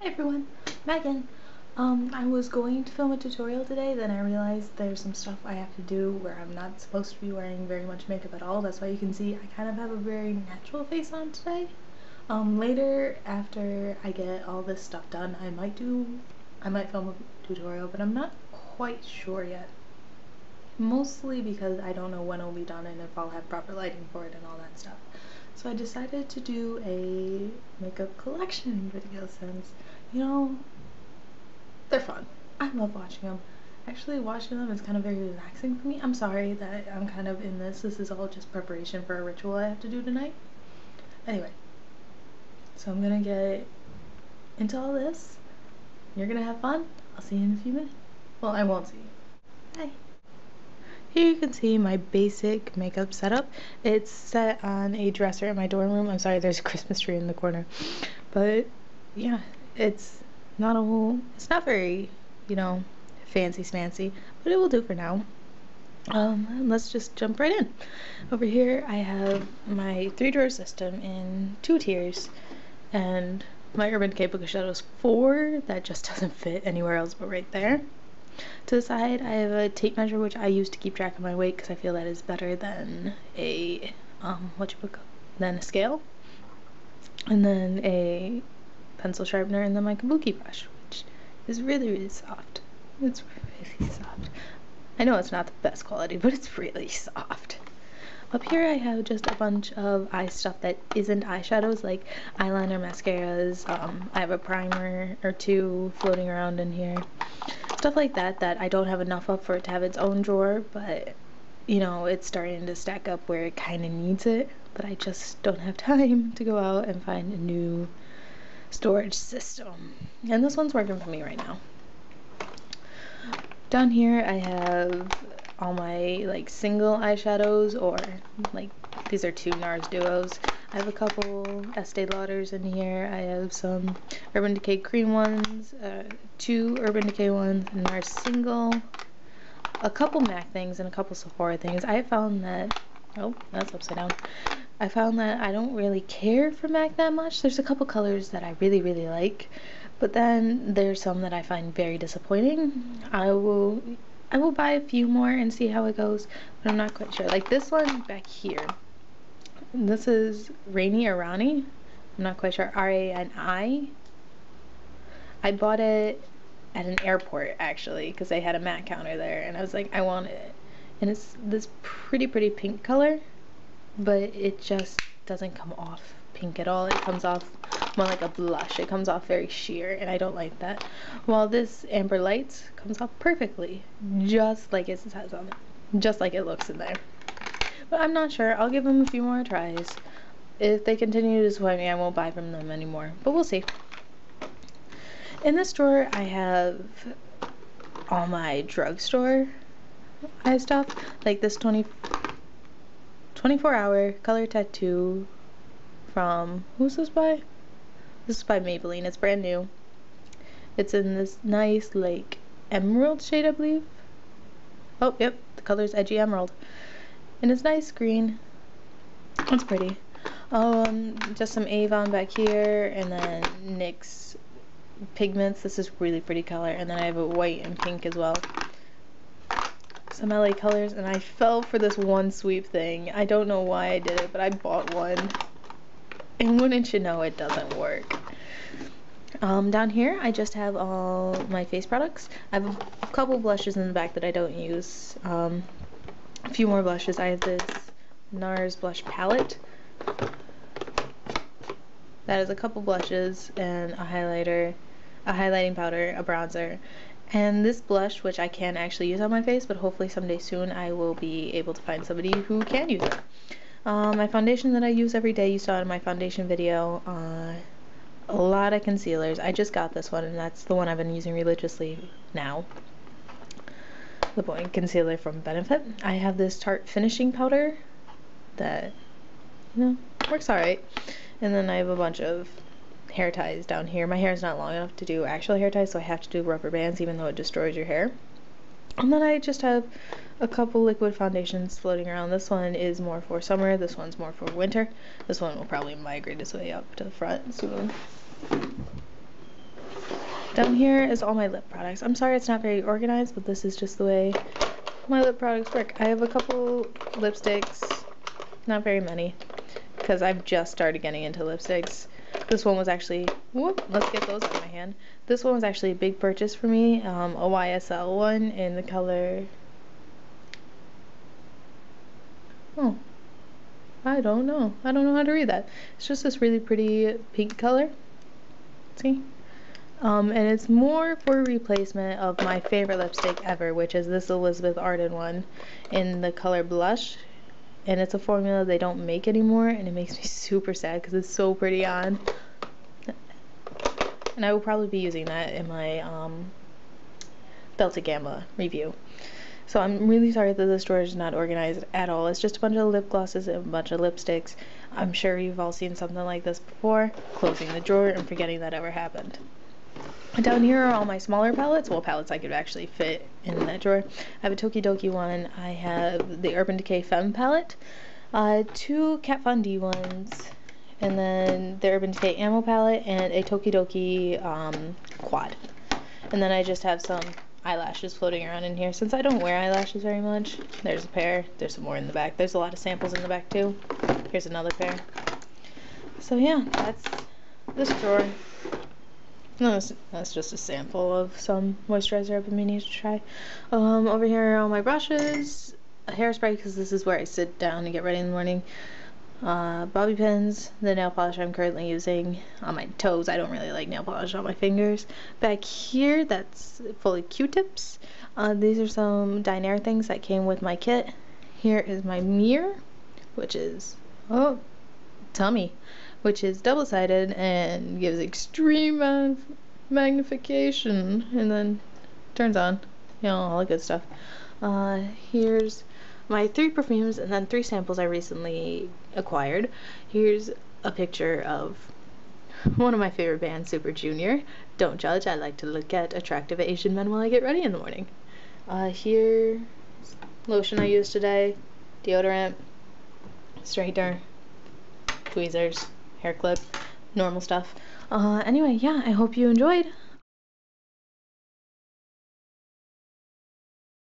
Hey everyone, Megan. I was going to film a tutorial today, then I realized there's some stuff I have to do where I'm not supposed to be wearing very much makeup at all. That's why you can see I kind of have a very natural face on today. Later, after I get all this stuff done, I might film a tutorial, but I'm not quite sure yet. Mostly because I don't know when it'll be done and if I'll have proper lighting for it and all that stuff. So I decided to do a makeup collection video since, you know, they're fun. I love watching them. Actually, watching them is kind of very relaxing for me. I'm sorry that I'm kind of in this. This is all just preparation for a ritual I have to do tonight. Anyway, so I'm gonna get into all this. You're gonna have fun. I'll see you in a few minutes. Well, I won't see you. Bye. Here you can see my basic makeup setup. It's set on a dresser in my dorm room. I'm sorry, there's a Christmas tree in the corner. But yeah, it's not very, fancy smancy, but it will do for now. Let's just jump right in. Over here I have my 3-drawer system in 2 tiers, and my Urban Decay Book of Shadows 4 that just doesn't fit anywhere else but right there. To the side, I have a tape measure, which I use to keep track of my weight because I feel that is better than a scale. And then a pencil sharpener, and then my kabuki brush, which is really, really soft. It's really soft. I know it's not the best quality, but it's really soft. Up here I have just a bunch of eye stuff that isn't eyeshadows, like eyeliner, mascaras. I have a primer or 2 floating around in here. Stuff like that I don't have enough of for it to have its own drawer, but it's starting to stack up where it kind of needs it, but I just don't have time to go out and find a new storage system. And this one's working for me right now. Down here I have all my single eyeshadows, or these are 2 NARS duos. I have a couple Estee Lauders in here. I have some Urban Decay cream ones, 2 Urban Decay ones, a NARS single, a couple MAC things, and a couple Sephora things. I found that, oh, that's upside down. I found that I don't really care for MAC that much. There's a couple colors that I really, really like, but then there's some that I find very disappointing. I will buy a few more and see how it goes, but I'm not quite sure. Like this one back here. This is Rainy or Rani. I'm not quite sure. R-A-N-I. I bought it at an airport, actually, because they had a matte counter there, and I was like, I want it. And it's this pretty pink color, but it just doesn't come off pink at all. It comes off more like a blush. It comes off very sheer, and I don't like that. While this Amber Lights comes off perfectly, just like it says on it, just like it looks in there. But I'm not sure. I'll give them a few more tries. If they continue to disappoint me, I won't buy from them anymore, but we'll see. In this drawer I have all my drugstore eye stuff, like this 24-hour color tattoo from, who's this by? This is by Maybelline. It's brand new. It's in this nice emerald shade, I believe. Oh, yep, the color's Edgy Emerald. And it's nice green. It's pretty. Just some Avon back here, and then NYX pigments. This is really pretty color, and then I have a white and pink as well. Some LA colors, and I fell for this one sweep thing. I don't know why I did it, but I bought one, and wouldn't you know, it doesn't work. Down here I just have all my face products. I have a couple blushes in the back that I don't use. A few more blushes. I have this NARS blush palette that is a couple blushes and a highlighter, a highlighting powder, a bronzer, and this blush, which I can actually use on my face, but hopefully someday soon I will be able to find somebody who can use it. My foundation that I use every day, you saw in my foundation video. A lot of concealers. I just got this one, and that's the one I've been using religiously now. The Point Concealer from Benefit. I have this Tarte finishing powder that, works alright. And then I have a bunch of hair ties down here. My hair is not long enough to do actual hair ties, so I have to do rubber bands, even though it destroys your hair. And then I just have a couple liquid foundations floating around. This one is more for summer, this one's more for winter. This one will probably migrate its way up to the front soon. Down here is all my lip products. I'm sorry it's not very organized, but this is just the way my lip products work. I have a couple lipsticks, not very many, because I've just started getting into lipsticks. This one was actually, whoop, let's get those out of my hand. This one was actually a big purchase for me, a YSL one in the color, oh, I don't know how to read that. It's just this really pretty pink color, see? And it's more for replacement of my favorite lipstick ever, which is this Elizabeth Arden one in the color Blush. And it's a formula they don't make anymore, and it makes me super sad because it's so pretty on. And I will probably be using that in my Delta Gamma review. So I'm really sorry that the store is not organized at all. It's just a bunch of lip glosses and a bunch of lipsticks. I'm sure you've all seen something like this before, closing the drawer and forgetting that ever happened. Down here are all my smaller palettes, well, palettes I could actually fit in that drawer. I have a Tokidoki one, I have the Urban Decay Femme palette, 2 Kat Von D ones, and then the Urban Decay Ammo palette, and a Tokidoki quad. And then I just have some eyelashes floating around in here. Since I don't wear eyelashes very much, there's a pair, there's some more in the back. There's a lot of samples in the back too. Here's another pair. So yeah, that's this drawer. No, that's just a sample of some moisturizer I've been meaning to try. Over here are all my brushes, a hairspray because this is where I sit down and get ready in the morning, bobby pins, the nail polish I'm currently using on my toes. I don't really like nail polish on my fingers. Back here, that's full of Q-tips. These are some Dinair things that came with my kit. Here is my mirror, which is, oh, tummy, which is double-sided and gives extreme magnification and then turns on, you know, all the good stuff. Here's my 3 perfumes and then 3 samples I recently acquired. Here's a picture of one of my favorite bands, Super Junior. Don't judge, I like to look at attractive Asian men while I get ready in the morning. Here's lotion I used today, deodorant, straightener, tweezers, hair clip, normal stuff. Anyway, yeah, I hope you enjoyed.